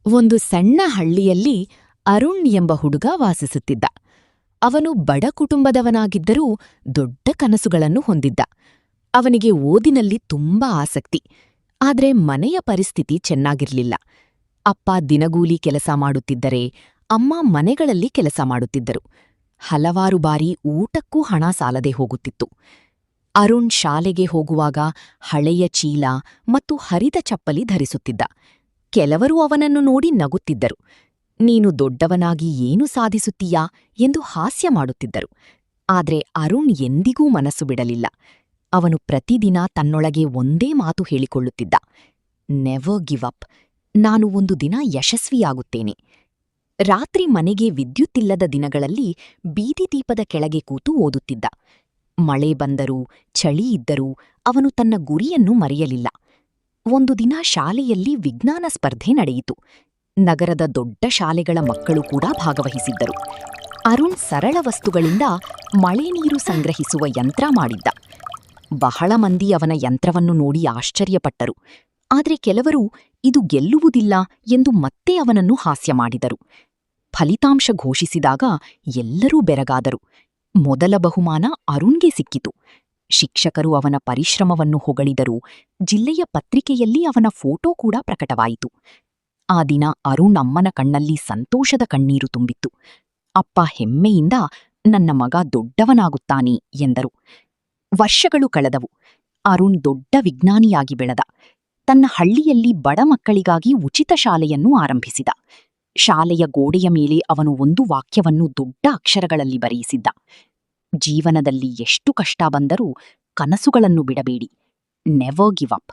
ಒಂದು ಸಣ್ಣ ಹಳ್ಳಿಯಲ್ಲಿ ಅರುಣ್ ಎಂಬ ಹುಡುಗ ವಾಸಿಸುತ್ತಿದ್ದ. ಅವನು ಬಡ ಕುಟುಂಬದವನಾಗಿದ್ದರೂ ದೊಡ್ಡ ಕನಸುಗಳನ್ನು ಹೊಂದಿದ್ದ. ಅವನಿಗೆ ಓದಿನಲ್ಲಿ ತುಂಬಾ ಆಸಕ್ತಿ. ಆದ್ರೆ ಮನೆಯ ಪರಿಸ್ಥಿತಿ ಚೆನ್ನಾಗಿರ್ಲಿಲ್ಲ. ಅಪ್ಪ ದಿನಗೂಲಿ ಕೆಲಸ ಮಾಡುತ್ತಿದ್ದರೆ ಅಮ್ಮ ಮನೆಗಳಲ್ಲಿ ಕೆಲಸ ಮಾಡುತ್ತಿದ್ದರು. ಹಲವಾರು ಬಾರಿ ಊಟಕ್ಕೂ ಹಣ ಸಾಲದೆ ಹೋಗುತ್ತಿತ್ತು. ಅರುಣ್ ಶಾಲೆಗೆ ಹೋಗುವಾಗ ಹಳೆಯ ಚೀಲ ಮತ್ತು ಹರಿದ ಚಪ್ಪಲಿ ಧರಿಸುತ್ತಿದ್ದ. ಕೆಲವರು ಅವನನ್ನು ನೋಡಿ ನಗುತ್ತಿದ್ದರು. ನೀನು ದೊಡ್ಡವನಾಗಿ ಏನು ಸಾಧಿಸುತ್ತೀಯಾ ಎಂದು ಹಾಸ್ಯ ಮಾಡುತ್ತಿದ್ದರು. ಆದ್ರೆ ಅರುಣ್ ಎಂದಿಗೂ ಮನಸ್ಸು ಬಿಡಲಿಲ್ಲ. ಅವನು ಪ್ರತಿದಿನ ತನ್ನೊಳಗೆ ಒಂದೇ ಮಾತು ಹೇಳಿಕೊಳ್ಳುತ್ತಿದ್ದ, ನೆವರ್ ಗಿವ್ ಅಪ್. ನಾನು ಒಂದು ದಿನ ಯಶಸ್ವಿಯಾಗುತ್ತೇನೆ. ರಾತ್ರಿ ಮನೆಗೆ ವಿದ್ಯುತ್ತಿಲ್ಲದ ದಿನಗಳಲ್ಲಿ ಬೀದಿ ದೀಪದ ಕೆಳಗೆ ಕೂತು ಓದುತ್ತಿದ್ದ. ಮಳೆ ಬಂದರೂ ಚಳಿ ಇದ್ದರೂ ಅವನು ತನ್ನ ಗುರಿಯನ್ನು ಮರೆಯಲಿಲ್ಲ. ಒಂದು ದಿನ ಶಾಲೆಯಲ್ಲಿ ವಿಜ್ಞಾನ ಸ್ಪರ್ಧೆ ನಡೆಯಿತು. ನಗರದ ದೊಡ್ಡ ಶಾಲೆಗಳ ಮಕ್ಕಳು ಕೂಡ ಭಾಗವಹಿಸಿದ್ದರು. ಅರುಣ್ ಸರಳ ವಸ್ತುಗಳಿಂದ ಮಳೆ ನೀರು ಸಂಗ್ರಹಿಸುವ ಯಂತ್ರ ಮಾಡಿದ್ದ. ಬಹಳ ಮಂದಿ ಅವನ ಯಂತ್ರವನ್ನು ನೋಡಿ ಆಶ್ಚರ್ಯಪಟ್ಟರು. ಆದ್ರೆ ಕೆಲವರು ಇದು ಗೆಲ್ಲುವುದಿಲ್ಲ ಎಂದು ಮತ್ತೆ ಅವನನ್ನು ಹಾಸ್ಯ ಮಾಡಿದರು. ಫಲಿತಾಂಶ ಘೋಷಿಸಿದಾಗ ಎಲ್ಲರೂ ಬೆರಗಾದರು. ಮೊದಲ ಬಹುಮಾನ ಅರುಣ್ಗೆ ಸಿಕ್ಕಿತು. ಶಿಕ್ಷಕರು ಅವನ ಪರಿಶ್ರಮವನ್ನು ಹೊಗಳಿದರು. ಜಿಲ್ಲೆಯ ಪತ್ರಿಕೆಯಲ್ಲಿ ಅವನ ಫೋಟೋ ಕೂಡ ಪ್ರಕಟವಾಯಿತು. ಆ ದಿನ ಅರುಣ್ ಅಮ್ಮನ ಕಣ್ಣಲ್ಲಿ ಸಂತೋಷದ ಕಣ್ಣೀರು ತುಂಬಿತ್ತು. ಅಪ್ಪ ಹೆಮ್ಮೆಯಿಂದ ನನ್ನ ಮಗ ದೊಡ್ಡವನಾಗುತ್ತಾನೆ ಎಂದರು. ವರ್ಷಗಳು ಕಳೆದವು. ಅರುಣ್ ದೊಡ್ಡ ವಿಜ್ಞಾನಿಯಾಗಿ ಬೆಳೆದ. ತನ್ನ ಹಳ್ಳಿಯಲ್ಲಿ ಬಡ ಮಕ್ಕಳಿಗಾಗಿ ಉಚಿತ ಶಾಲೆಯನ್ನು ಆರಂಭಿಸಿದ. ಶಾಲೆಯ ಗೋಡೆಯ ಮೇಲೆ ಅವನು ಒಂದು ವಾಕ್ಯವನ್ನು ದೊಡ್ಡ ಅಕ್ಷರಗಳಲ್ಲಿ ಬರೆಯಿಸಿದ್ದ, ಜೀವನದಲ್ಲಿ ಎಷ್ಟು ಕಷ್ಟ ಬಂದರೂ ಕನಸುಗಳನ್ನು ಬಿಡಬೇಡಿ, ನೆವರ್ ಗಿವ್ ಅಪ್.